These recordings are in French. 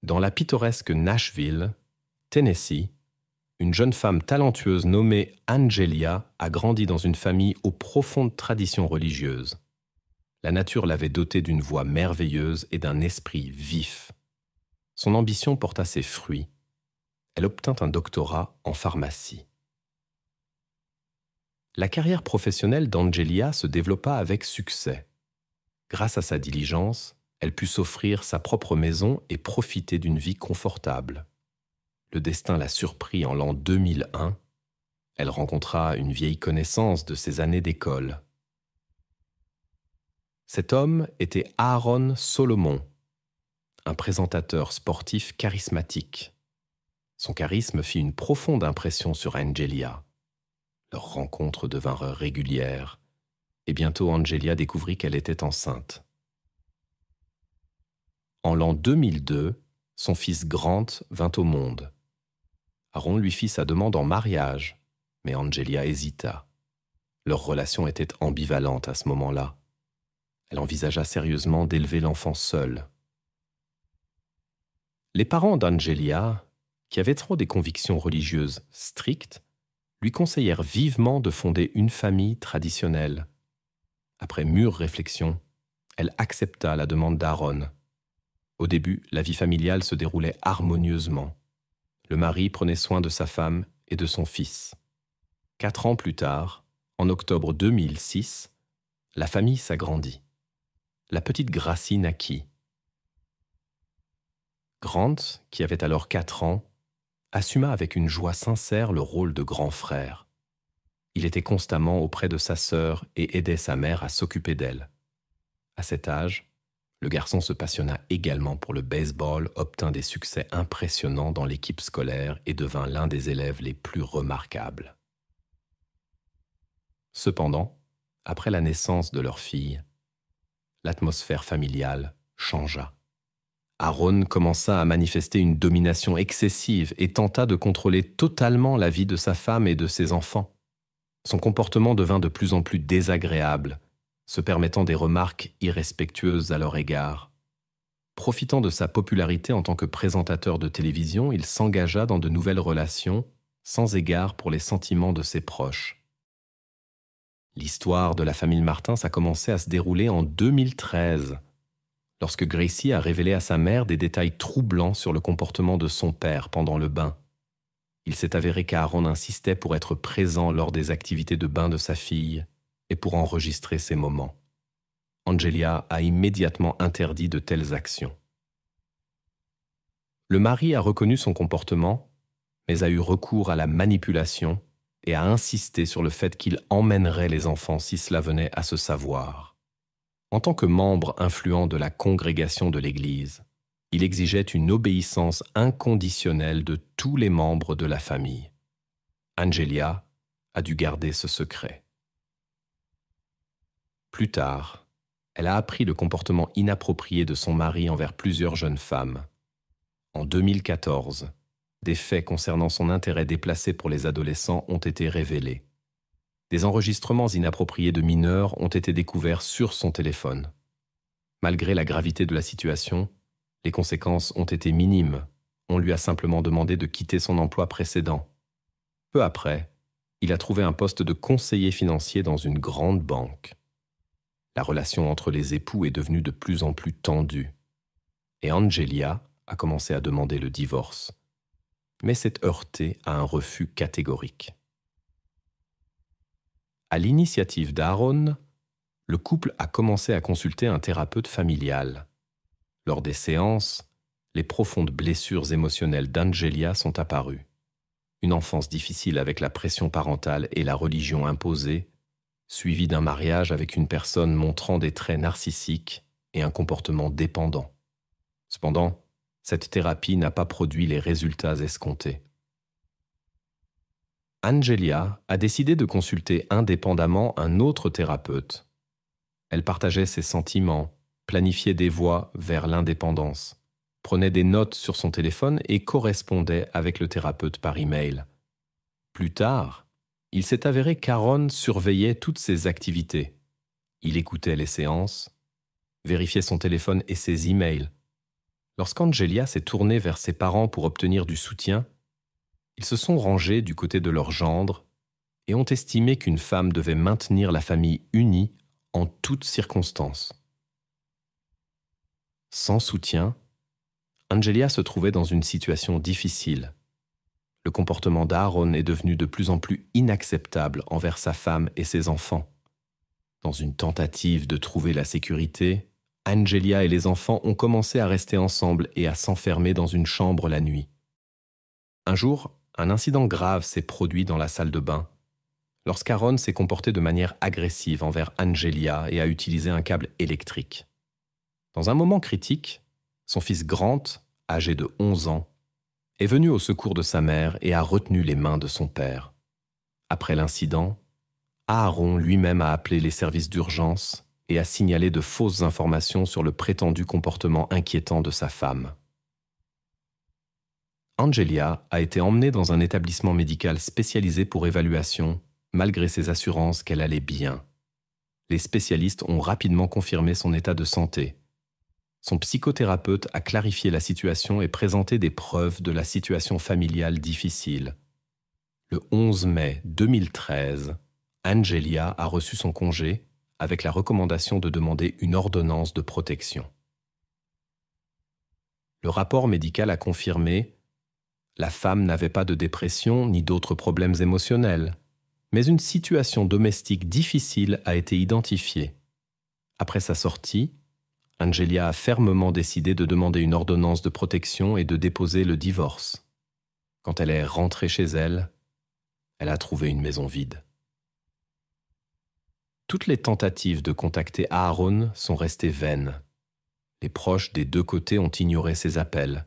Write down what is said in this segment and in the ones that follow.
Dans la pittoresque Nashville, Tennessee, une jeune femme talentueuse nommée Angelia a grandi dans une famille aux profondes traditions religieuses. La nature l'avait dotée d'une voix merveilleuse et d'un esprit vif. Son ambition porta ses fruits. Elle obtint un doctorat en pharmacie. La carrière professionnelle d'Angelia se développa avec succès. Grâce à sa diligence, elle put s'offrir sa propre maison et profiter d'une vie confortable. Le destin la surprit en l'an 2001. Elle rencontra une vieille connaissance de ses années d'école. Cet homme était Aaron Solomon, un présentateur sportif charismatique. Son charisme fit une profonde impression sur Angelia. Leurs rencontres devinrent régulières, et bientôt Angelia découvrit qu'elle était enceinte. En l'an 2002, son fils Grant vint au monde. Aaron lui fit sa demande en mariage, mais Angelia hésita. Leur relation était ambivalente à ce moment-là. Elle envisagea sérieusement d'élever l'enfant seule. Les parents d'Angelia, qui avaient trop des convictions religieuses strictes, lui conseillèrent vivement de fonder une famille traditionnelle. Après mûre réflexion, elle accepta la demande d'Aaron. Au début, la vie familiale se déroulait harmonieusement. Le mari prenait soin de sa femme et de son fils. 4 ans plus tard, en octobre 2006, la famille s'agrandit. La petite Gracie naquit. Grant, qui avait alors 4 ans, assuma avec une joie sincère le rôle de grand frère. Il était constamment auprès de sa sœur et aidait sa mère à s'occuper d'elle. À cet âge, le garçon se passionna également pour le baseball, obtint des succès impressionnants dans l'équipe scolaire et devint l'un des élèves les plus remarquables. Cependant, après la naissance de leur fille, l'atmosphère familiale changea. Aaron commença à manifester une domination excessive et tenta de contrôler totalement la vie de sa femme et de ses enfants. Son comportement devint de plus en plus désagréable, se permettant des remarques irrespectueuses à leur égard. Profitant de sa popularité en tant que présentateur de télévision, il s'engagea dans de nouvelles relations, sans égard pour les sentiments de ses proches. L'histoire de la famille Martins a commencé à se dérouler en 2013, lorsque Gracie a révélé à sa mère des détails troublants sur le comportement de son père pendant le bain. Il s'est avéré qu'Aaron insistait pour être présent lors des activités de bain de sa fille et pour enregistrer ces moments. Angelia a immédiatement interdit de telles actions. Le mari a reconnu son comportement, mais a eu recours à la manipulation et a insisté sur le fait qu'il emmènerait les enfants si cela venait à se savoir. En tant que membre influent de la congrégation de l'Église, il exigeait une obéissance inconditionnelle de tous les membres de la famille. Angelia a dû garder ce secret. Plus tard, elle a appris le comportement inapproprié de son mari envers plusieurs jeunes femmes. En 2014, des faits concernant son intérêt déplacé pour les adolescents ont été révélés. Des enregistrements inappropriés de mineurs ont été découverts sur son téléphone. Malgré la gravité de la situation, les conséquences ont été minimes. On lui a simplement demandé de quitter son emploi précédent. Peu après, il a trouvé un poste de conseiller financier dans une grande banque. La relation entre les époux est devenue de plus en plus tendue. Et Angelia a commencé à demander le divorce, mais s'est heurtée à un refus catégorique. À l'initiative d'Aaron, le couple a commencé à consulter un thérapeute familial. Lors des séances, les profondes blessures émotionnelles d'Angelia sont apparues. Une enfance difficile avec la pression parentale et la religion imposée, suivie d'un mariage avec une personne montrant des traits narcissiques et un comportement dépendant. Cependant, cette thérapie n'a pas produit les résultats escomptés. Angelia a décidé de consulter indépendamment un autre thérapeute. Elle partageait ses sentiments, planifiait des voies vers l'indépendance, prenait des notes sur son téléphone et correspondait avec le thérapeute par email. Plus tard, il s'est avéré qu'Aaron surveillait toutes ses activités. Il écoutait les séances, vérifiait son téléphone et ses emails. Lorsqu'Angelia s'est tournée vers ses parents pour obtenir du soutien, ils se sont rangés du côté de leur gendre et ont estimé qu'une femme devait maintenir la famille unie en toutes circonstances. Sans soutien, Angelia se trouvait dans une situation difficile. Le comportement d'Aaron est devenu de plus en plus inacceptable envers sa femme et ses enfants. Dans une tentative de trouver la sécurité, Angelia et les enfants ont commencé à rester ensemble et à s'enfermer dans une chambre la nuit. Un jour, un incident grave s'est produit dans la salle de bain, lorsqu'Aaron s'est comporté de manière agressive envers Angelia et a utilisé un câble électrique. Dans un moment critique, son fils Grant, âgé de 11 ans, est venu au secours de sa mère et a retenu les mains de son père. Après l'incident, Aaron lui-même a appelé les services d'urgence et a signalé de fausses informations sur le prétendu comportement inquiétant de sa femme. Angelia a été emmenée dans un établissement médical spécialisé pour évaluation, malgré ses assurances qu'elle allait bien. Les spécialistes ont rapidement confirmé son état de santé. Son psychothérapeute a clarifié la situation et présenté des preuves de la situation familiale difficile. Le 11 mai 2013, Angelia a reçu son congé avec la recommandation de demander une ordonnance de protection. Le rapport médical a confirmé « La femme n'avait pas de dépression ni d'autres problèmes émotionnels, mais une situation domestique difficile a été identifiée. » Après sa sortie, Angelia a fermement décidé de demander une ordonnance de protection et de déposer le divorce. Quand elle est rentrée chez elle, elle a trouvé une maison vide. Toutes les tentatives de contacter Aaron sont restées vaines. Les proches des deux côtés ont ignoré ses appels,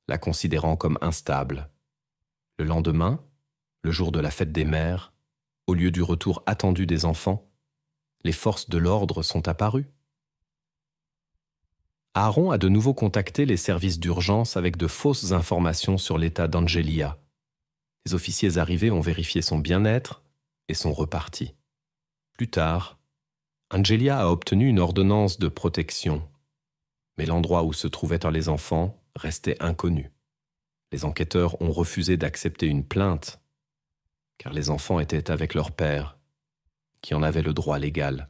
la considérant comme instable. Le lendemain, le jour de la fête des mères, au lieu du retour attendu des enfants, les forces de l'ordre sont apparues. Aaron a de nouveau contacté les services d'urgence avec de fausses informations sur l'état d'Angelia. Les officiers arrivés ont vérifié son bien-être et sont repartis. Plus tard, Angelia a obtenu une ordonnance de protection, mais l'endroit où se trouvaient les enfants restait inconnu. Les enquêteurs ont refusé d'accepter une plainte, car les enfants étaient avec leur père, qui en avait le droit légal.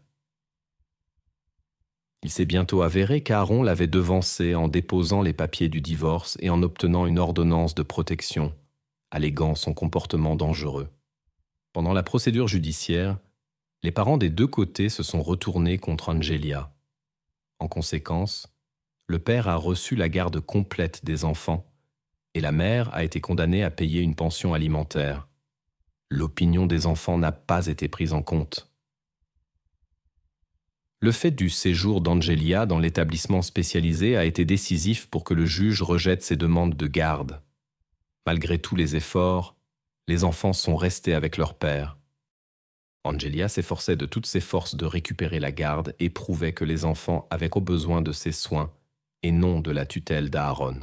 Il s'est bientôt avéré qu'Aaron l'avait devancé en déposant les papiers du divorce et en obtenant une ordonnance de protection, alléguant son comportement dangereux. Pendant la procédure judiciaire, les parents des deux côtés se sont retournés contre Angelia. En conséquence, le père a reçu la garde complète des enfants et la mère a été condamnée à payer une pension alimentaire. L'opinion des enfants n'a pas été prise en compte. Le fait du séjour d'Angelia dans l'établissement spécialisé a été décisif pour que le juge rejette ses demandes de garde. Malgré tous les efforts, les enfants sont restés avec leur père. Angelia s'efforçait de toutes ses forces de récupérer la garde et prouvait que les enfants avaient au besoin de ses soins et non de la tutelle d'Aaron.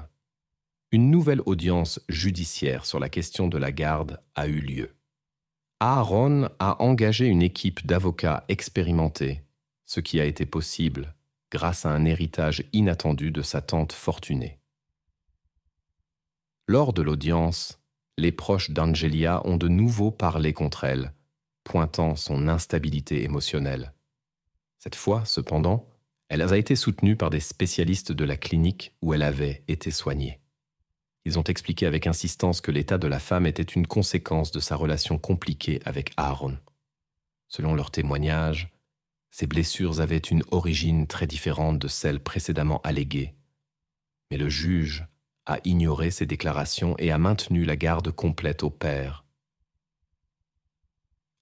Une nouvelle audience judiciaire sur la question de la garde a eu lieu. Aaron a engagé une équipe d'avocats expérimentés, ce qui a été possible grâce à un héritage inattendu de sa tante fortunée. Lors de l'audience, les proches d'Angelia ont de nouveau parlé contre elle, pointant son instabilité émotionnelle. Cette fois, cependant, elle a été soutenue par des spécialistes de la clinique où elle avait été soignée. Ils ont expliqué avec insistance que l'état de la femme était une conséquence de sa relation compliquée avec Aaron. Selon leurs témoignages, ces blessures avaient une origine très différente de celles précédemment alléguées. Mais le juge a ignoré ces déclarations et a maintenu la garde complète au père.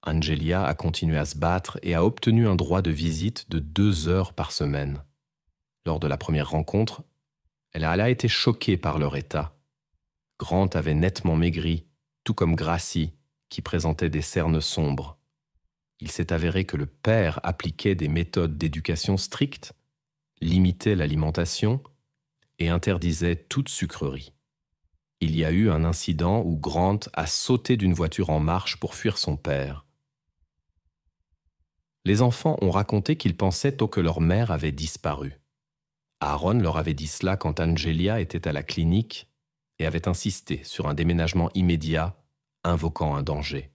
Angelia a continué à se battre et a obtenu un droit de visite de 2 heures par semaine. Lors de la première rencontre, elle a été choquée par leur état. Grant avait nettement maigri, tout comme Gracie, qui présentait des cernes sombres. Il s'est avéré que le père appliquait des méthodes d'éducation strictes, limitait l'alimentation et interdisait toute sucrerie. Il y a eu un incident où Grant a sauté d'une voiture en marche pour fuir son père. Les enfants ont raconté qu'ils pensaient que leur mère avait disparu. Aaron leur avait dit cela quand Angelia était à la clinique et avait insisté sur un déménagement immédiat, invoquant un danger.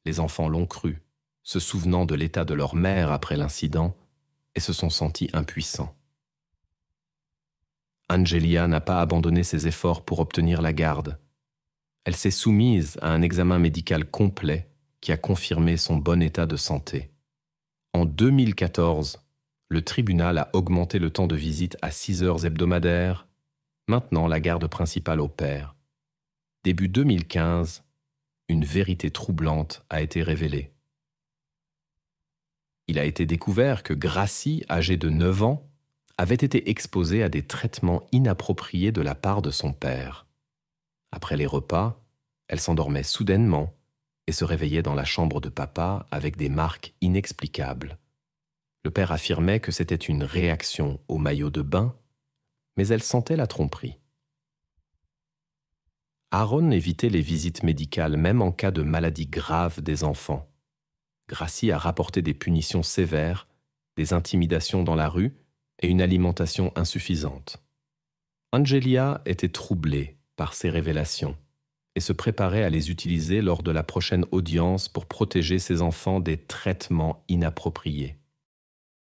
Les enfants l'ont cru, se souvenant de l'état de leur mère après l'incident, et se sont sentis impuissants. Angelia n'a pas abandonné ses efforts pour obtenir la garde. Elle s'est soumise à un examen médical complet qui a confirmé son bon état de santé. En 2014, le tribunal a augmenté le temps de visite à 6 heures hebdomadaires. Maintenant, la garde principale opère. Début 2015, une vérité troublante a été révélée. Il a été découvert que Gracie, âgée de 9 ans, avait été exposée à des traitements inappropriés de la part de son père. Après les repas, elle s'endormait soudainement et se réveillait dans la chambre de papa avec des marques inexplicables. Le père affirmait que c'était une réaction au maillot de bain, mais elle sentait la tromperie. Aaron évitait les visites médicales même en cas de maladie grave des enfants. Gracie a rapporté des punitions sévères, des intimidations dans la rue et une alimentation insuffisante. Angelia était troublée par ces révélations et se préparait à les utiliser lors de la prochaine audience pour protéger ses enfants des traitements inappropriés.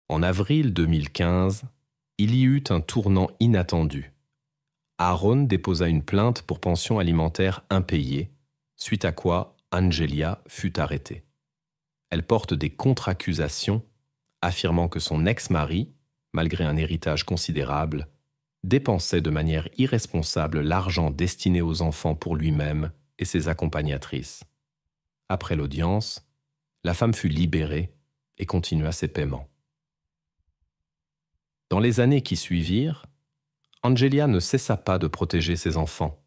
En avril 2015, il y eut un tournant inattendu. Aaron déposa une plainte pour pension alimentaire impayée, suite à quoi Angelia fut arrêtée. Elle porte des contre-accusations, affirmant que son ex-mari, malgré un héritage considérable, dépensait de manière irresponsable l'argent destiné aux enfants pour lui-même et ses accompagnatrices. Après l'audience, la femme fut libérée et continua ses paiements. Dans les années qui suivirent, Angelia ne cessa pas de protéger ses enfants.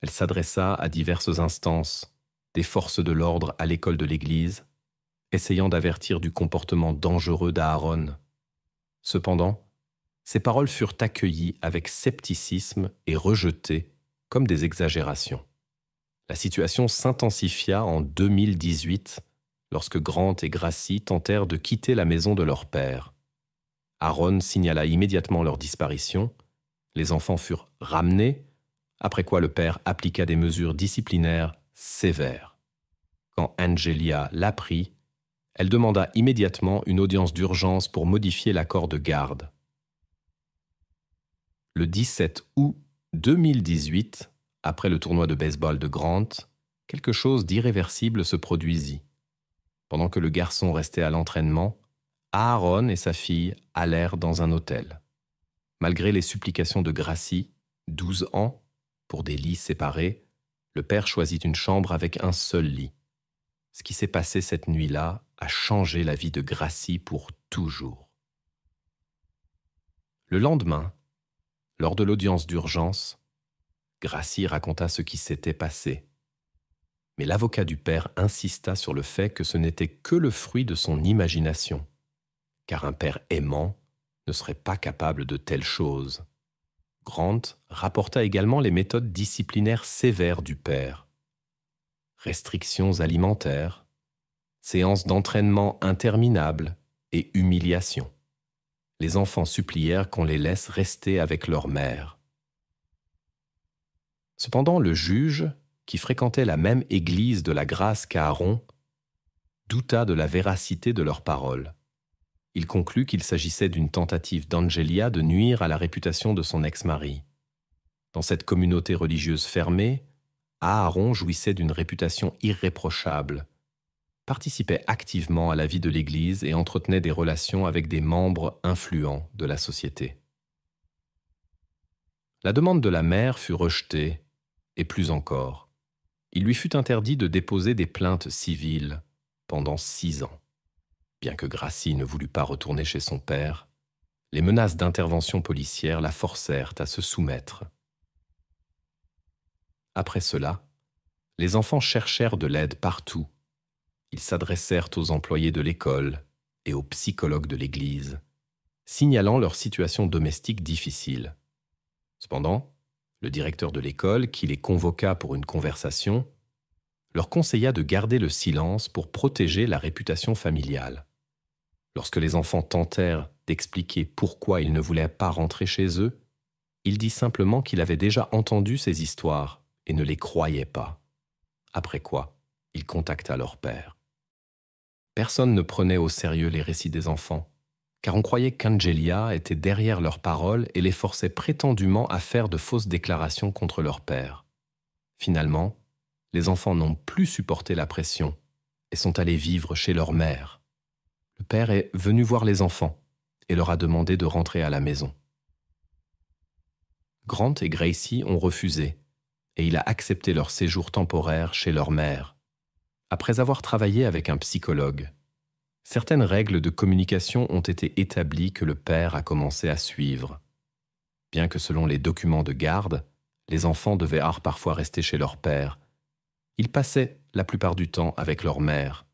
Elle s'adressa à diverses instances, des forces de l'ordre à l'école de l'église, essayant d'avertir du comportement dangereux d'Aaron. Cependant, ces paroles furent accueillies avec scepticisme et rejetées comme des exagérations. La situation s'intensifia en 2018 lorsque Grant et Gracie tentèrent de quitter la maison de leur père. Aaron signala immédiatement leur disparition, les enfants furent ramenés, après quoi le père appliqua des mesures disciplinaires sévères. Quand Angelia l'apprit, elle demanda immédiatement une audience d'urgence pour modifier l'accord de garde. Le 17 août 2018, après le tournoi de baseball de Grant, quelque chose d'irréversible se produisit. Pendant que le garçon restait à l'entraînement, Aaron et sa fille allèrent dans un hôtel. Malgré les supplications de Gracie, 12 ans, pour des lits séparés, le père choisit une chambre avec un seul lit. Ce qui s'est passé cette nuit-là a changé la vie de Gracie pour toujours. Le lendemain, lors de l'audience d'urgence, Gracie raconta ce qui s'était passé. Mais l'avocat du père insista sur le fait que ce n'était que le fruit de son imagination, car un père aimant ne serait pas capable de telles choses. Grant rapporta également les méthodes disciplinaires sévères du père. Restrictions alimentaires, séances d'entraînement interminables et humiliations. Les enfants supplièrent qu'on les laisse rester avec leur mère. Cependant, le juge, qui fréquentait la même église de la grâce qu'Aaron, douta de la véracité de leurs paroles. Il conclut qu'il s'agissait d'une tentative d'Angelia de nuire à la réputation de son ex-mari. Dans cette communauté religieuse fermée, Aaron jouissait d'une réputation irréprochable, participait activement à la vie de l'Église et entretenait des relations avec des membres influents de la société. La demande de la mère fut rejetée, et plus encore. Il lui fut interdit de déposer des plaintes civiles pendant 6 ans. Bien que Gracie ne voulût pas retourner chez son père, les menaces d'intervention policière la forcèrent à se soumettre. Après cela, les enfants cherchèrent de l'aide partout. Ils s'adressèrent aux employés de l'école et aux psychologues de l'église, signalant leur situation domestique difficile. Cependant, le directeur de l'école, qui les convoqua pour une conversation, leur conseilla de garder le silence pour protéger la réputation familiale. Lorsque les enfants tentèrent d'expliquer pourquoi ils ne voulaient pas rentrer chez eux, il dit simplement qu'il avait déjà entendu ces histoires et ne les croyait pas. Après quoi, il contacta leur père. Personne ne prenait au sérieux les récits des enfants, car on croyait qu'Angelia était derrière leurs paroles et les forçait prétendument à faire de fausses déclarations contre leur père. Finalement, les enfants n'ont plus supporté la pression et sont allés vivre chez leur mère. Le père est venu voir les enfants et leur a demandé de rentrer à la maison. Grant et Gracie ont refusé et il a accepté leur séjour temporaire chez leur mère. Après avoir travaillé avec un psychologue, certaines règles de communication ont été établies que le père a commencé à suivre. Bien que selon les documents de garde, les enfants devaient parfois rester chez leur père, ils passaient la plupart du temps avec leur mère.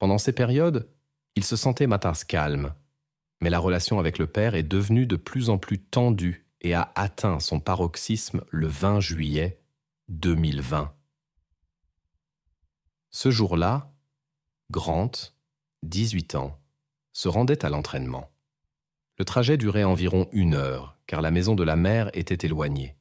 Pendant ces périodes, ils se sentaient matas calmes, mais la relation avec le père est devenue de plus en plus tendue et a atteint son paroxysme le 20 juillet 2020. Ce jour-là, Grant, 18 ans, se rendait à l'entraînement. Le trajet durait environ 1 heure, car la maison de la mère était éloignée.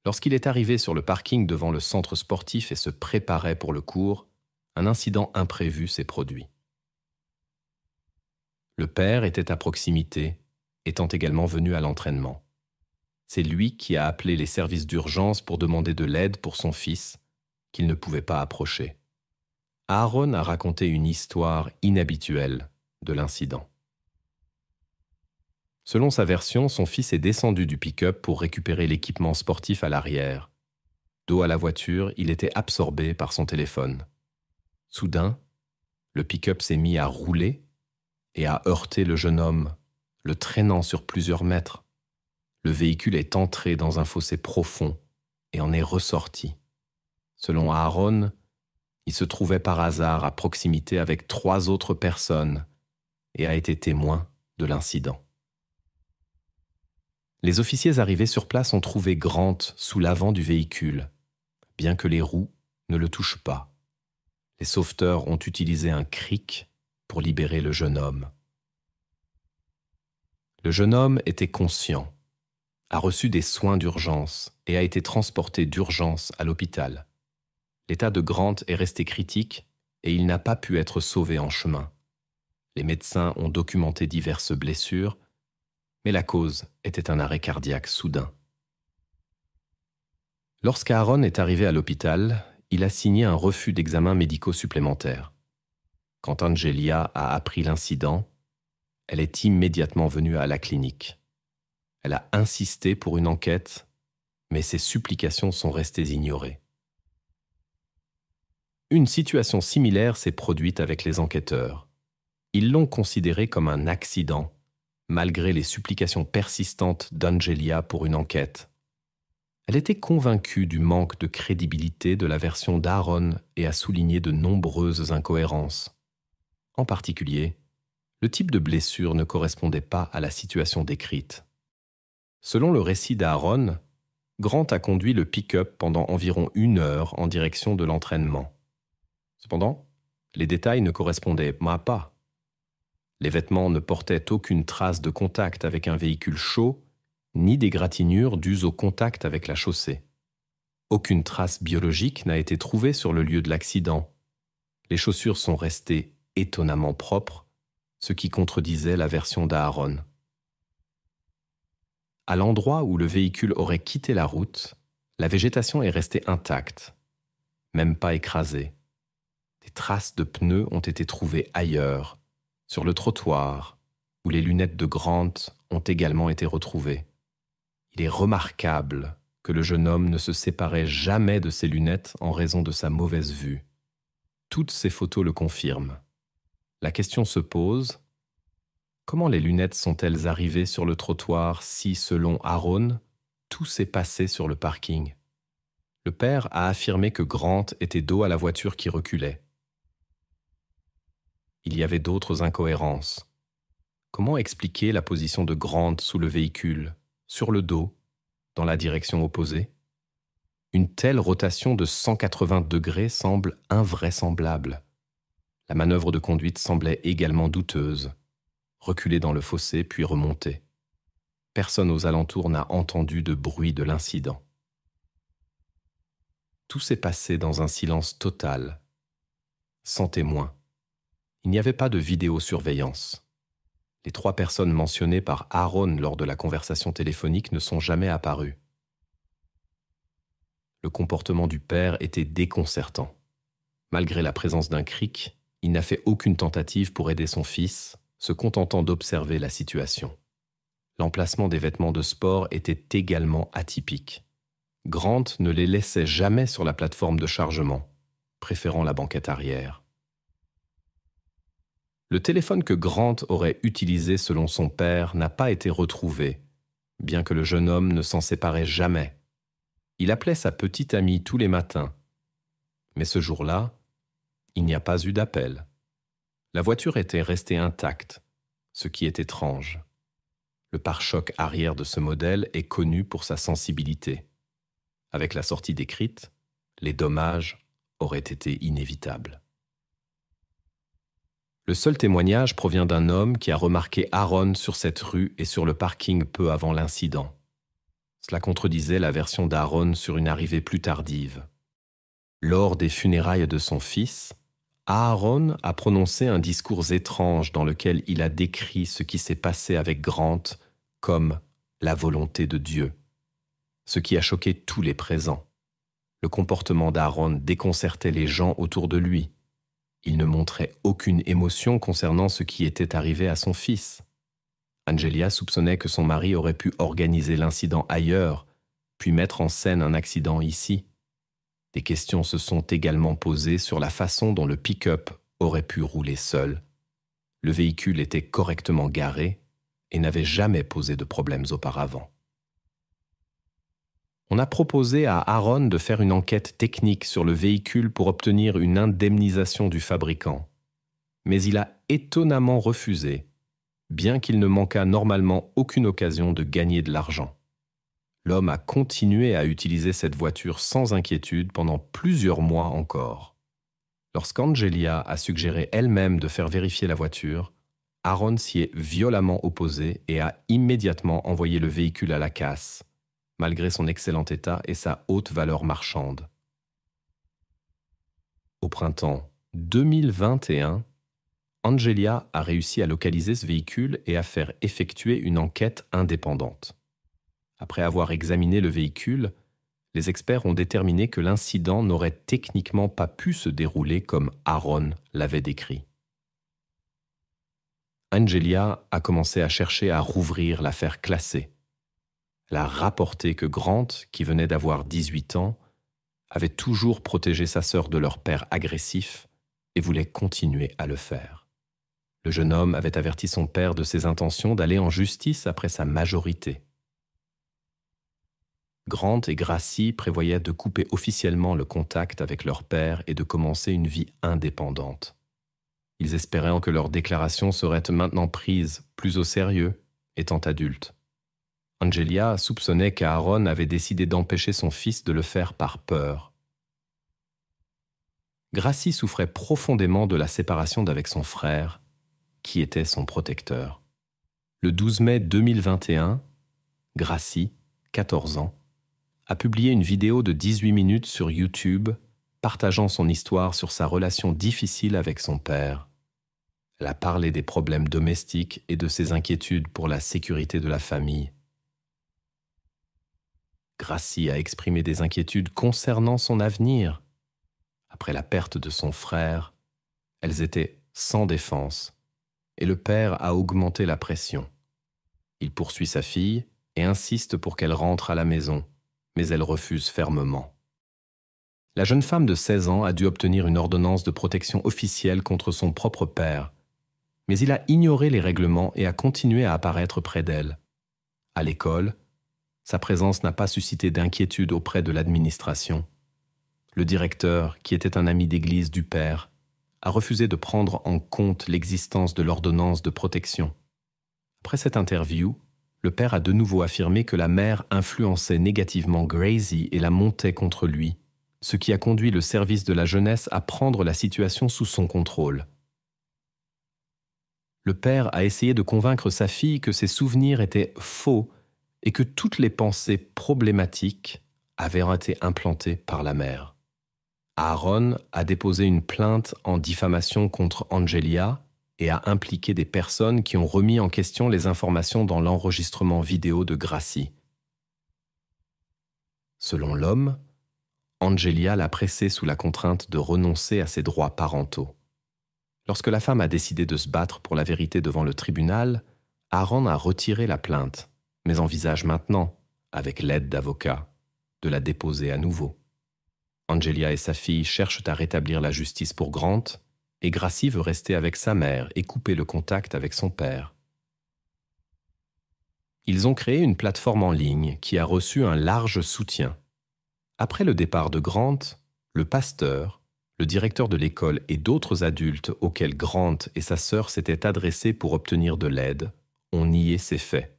Lorsqu'il est arrivé sur le parking devant le centre sportif et se préparait pour le cours, un incident imprévu s'est produit. Le père était à proximité, étant également venu à l'entraînement. C'est lui qui a appelé les services d'urgence pour demander de l'aide pour son fils, qu'il ne pouvait pas approcher. Aaron a raconté une histoire inhabituelle de l'incident. Selon sa version, son fils est descendu du pick-up pour récupérer l'équipement sportif à l'arrière. Dos à la voiture, il était absorbé par son téléphone. Soudain, le pick-up s'est mis à rouler et a heurté le jeune homme, le traînant sur plusieurs mètres. Le véhicule est entré dans un fossé profond et en est ressorti. Selon Aaron, il se trouvait par hasard à proximité avec 3 autres personnes et a été témoin de l'incident. Les officiers arrivés sur place ont trouvé Grant sous l'avant du véhicule, bien que les roues ne le touchent pas. Les sauveteurs ont utilisé un cric pour libérer le jeune homme. Le jeune homme était conscient, a reçu des soins d'urgence et a été transporté d'urgence à l'hôpital. L'état de Grant est resté critique et il n'a pas pu être sauvé en chemin. Les médecins ont documenté diverses blessures, mais la cause était un arrêt cardiaque soudain. Lorsqu'Aaron est arrivé à l'hôpital, il a signé un refus d'examen médicaux supplémentaires. Quand Angelia a appris l'incident, elle est immédiatement venue à la clinique. Elle a insisté pour une enquête, mais ses supplications sont restées ignorées. Une situation similaire s'est produite avec les enquêteurs. Ils l'ont considéré comme un accident, malgré les supplications persistantes d'Angelia pour une enquête. Elle était convaincue du manque de crédibilité de la version d'Aaron et a souligné de nombreuses incohérences. En particulier, le type de blessure ne correspondait pas à la situation décrite. Selon le récit d'Aaron, Grant a conduit le pick-up pendant environ 1 heure en direction de l'entraînement. Cependant, les détails ne correspondaient pas. Les vêtements ne portaient aucune trace de contact avec un véhicule chaud, ni d'égratignures dues au contact avec la chaussée. Aucune trace biologique n'a été trouvée sur le lieu de l'accident. Les chaussures sont restées étonnamment propres, ce qui contredisait la version d'Aaron. À l'endroit où le véhicule aurait quitté la route, la végétation est restée intacte, même pas écrasée. Des traces de pneus ont été trouvées ailleurs, sur le trottoir, où les lunettes de Grant ont également été retrouvées. Il est remarquable que le jeune homme ne se séparait jamais de ses lunettes en raison de sa mauvaise vue. Toutes ces photos le confirment. La question se pose, comment les lunettes sont-elles arrivées sur le trottoir si, selon Aaron, tout s'est passé sur le parking? Le père a affirmé que Grant était dos à la voiture qui reculait. Il y avait d'autres incohérences. Comment expliquer la position de Grant sous le véhicule, sur le dos, dans la direction opposée? Une telle rotation de 180 degrés semble invraisemblable. La manœuvre de conduite semblait également douteuse. reculer dans le fossé puis remonter. Personne aux alentours n'a entendu de bruit de l'incident. Tout s'est passé dans un silence total, sans témoin. Il n'y avait pas de vidéosurveillance. Les 3 personnes mentionnées par Aaron lors de la conversation téléphonique ne sont jamais apparues. Le comportement du père était déconcertant. Malgré la présence d'un cric, il n'a fait aucune tentative pour aider son fils, se contentant d'observer la situation. L'emplacement des vêtements de sport était également atypique. Grant ne les laissait jamais sur la plateforme de chargement, préférant la banquette arrière. Le téléphone que Grant aurait utilisé selon son père n'a pas été retrouvé, bien que le jeune homme ne s'en séparait jamais. Il appelait sa petite amie tous les matins. Mais ce jour-là, il n'y a pas eu d'appel. La voiture était restée intacte, ce qui est étrange. Le pare-choc arrière de ce modèle est connu pour sa sensibilité. Avec la sortie décrite, les dommages auraient été inévitables. Le seul témoignage provient d'un homme qui a remarqué Aaron sur cette rue et sur le parking peu avant l'incident. Cela contredisait la version d'Aaron sur une arrivée plus tardive. Lors des funérailles de son fils, Aaron a prononcé un discours étrange dans lequel il a décrit ce qui s'est passé avec Grant comme la volonté de Dieu, ce qui a choqué tous les présents. Le comportement d'Aaron déconcertait les gens autour de lui. Il ne montrait aucune émotion concernant ce qui était arrivé à son fils. Angelia soupçonnait que son mari aurait pu organiser l'incident ailleurs, puis mettre en scène un accident ici. Des questions se sont également posées sur la façon dont le pick-up aurait pu rouler seul. Le véhicule était correctement garé et n'avait jamais posé de problèmes auparavant. On a proposé à Aaron de faire une enquête technique sur le véhicule pour obtenir une indemnisation du fabricant. Mais il a étonnamment refusé, bien qu'il ne manquât normalement aucune occasion de gagner de l'argent. L'homme a continué à utiliser cette voiture sans inquiétude pendant plusieurs mois encore. Lorsqu'Angelia a suggéré elle-même de faire vérifier la voiture, Aaron s'y est violemment opposé et a immédiatement envoyé le véhicule à la casse, malgré son excellent état et sa haute valeur marchande. Au printemps 2021, Angelia a réussi à localiser ce véhicule et à faire effectuer une enquête indépendante. Après avoir examiné le véhicule, les experts ont déterminé que l'incident n'aurait techniquement pas pu se dérouler comme Aaron l'avait décrit. Angelia a commencé à chercher à rouvrir l'affaire classée. Elle a rapporté que Grant, qui venait d'avoir 18 ans, avait toujours protégé sa sœur de leur père agressif et voulait continuer à le faire. Le jeune homme avait averti son père de ses intentions d'aller en justice après sa majorité. Grant et Gracie prévoyaient de couper officiellement le contact avec leur père et de commencer une vie indépendante. Ils espéraient que leurs déclarations seraient maintenant prises plus au sérieux, étant adultes. Angelia soupçonnait qu'Aaron avait décidé d'empêcher son fils de le faire par peur. Gracie souffrait profondément de la séparation d'avec son frère, qui était son protecteur. Le 12 mai 2021, Gracie, 14 ans, a publié une vidéo de 18 minutes sur YouTube partageant son histoire sur sa relation difficile avec son père. Elle a parlé des problèmes domestiques et de ses inquiétudes pour la sécurité de la famille. Gracie a exprimé des inquiétudes concernant son avenir. Après la perte de son frère, elles étaient sans défense et le père a augmenté la pression. Il poursuit sa fille et insiste pour qu'elle rentre à la maison, mais elle refuse fermement. La jeune femme de 16 ans a dû obtenir une ordonnance de protection officielle contre son propre père, mais il a ignoré les règlements et a continué à apparaître près d'elle. À l'école, sa présence n'a pas suscité d'inquiétude auprès de l'administration. Le directeur, qui était un ami d'église du père, a refusé de prendre en compte l'existence de l'ordonnance de protection. Après cette interview, le père a de nouveau affirmé que la mère influençait négativement Gracie et la montait contre lui, ce qui a conduit le service de la jeunesse à prendre la situation sous son contrôle. le père a essayé de convaincre sa fille que ses souvenirs étaient faux et que toutes les pensées problématiques avaient été implantées par la mère. Aaron a déposé une plainte en diffamation contre Angelia et a impliqué des personnes qui ont remis en question les informations dans l'enregistrement vidéo de Gracie. Selon l'homme, Angelia l'a pressé sous la contrainte de renoncer à ses droits parentaux. Lorsque la femme a décidé de se battre pour la vérité devant le tribunal, Aaron a retiré la plainte, mais envisage maintenant, avec l'aide d'avocats, de la déposer à nouveau. Angelia et sa fille cherchent à rétablir la justice pour Grant, et Gracie veut rester avec sa mère et couper le contact avec son père. Ils ont créé une plateforme en ligne qui a reçu un large soutien. Après le départ de Grant, le pasteur, le directeur de l'école et d'autres adultes auxquels Grant et sa sœur s'étaient adressés pour obtenir de l'aide ont nié ces faits.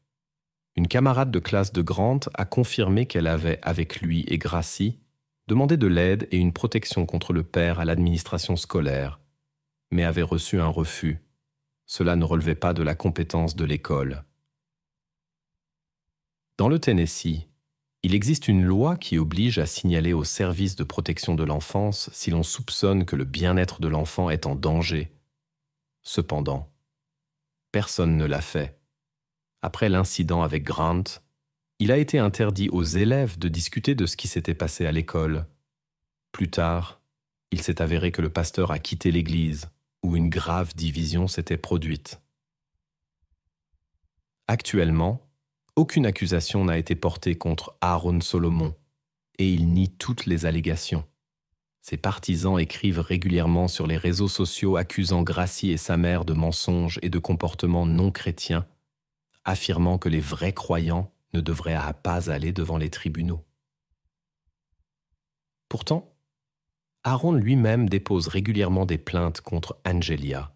Une camarade de classe de Grant a confirmé qu'elle avait, avec lui et Gracie, demandé de l'aide et une protection contre le père à l'administration scolaire, mais avait reçu un refus. Cela ne relevait pas de la compétence de l'école. Dans le Tennessee, il existe une loi qui oblige à signaler au service de protection de l'enfance si l'on soupçonne que le bien-être de l'enfant est en danger. Cependant, personne ne l'a fait. Après l'incident avec Grant, il a été interdit aux élèves de discuter de ce qui s'était passé à l'école. Plus tard, il s'est avéré que le pasteur a quitté l'église, où une grave division s'était produite. Actuellement, aucune accusation n'a été portée contre Aaron Solomon, et il nie toutes les allégations. Ses partisans écrivent régulièrement sur les réseaux sociaux accusant Gracie et sa mère de mensonges et de comportements non chrétiens, affirmant que les vrais croyants ne devraient pas aller devant les tribunaux. Pourtant, Aaron lui-même dépose régulièrement des plaintes contre Angelia.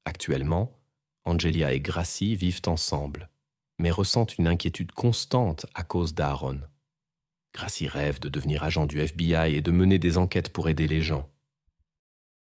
Actuellement, Angelia et Gracie vivent ensemble, mais ressentent une inquiétude constante à cause d'Aaron. Gracie rêve de devenir agent du FBI et de mener des enquêtes pour aider les gens.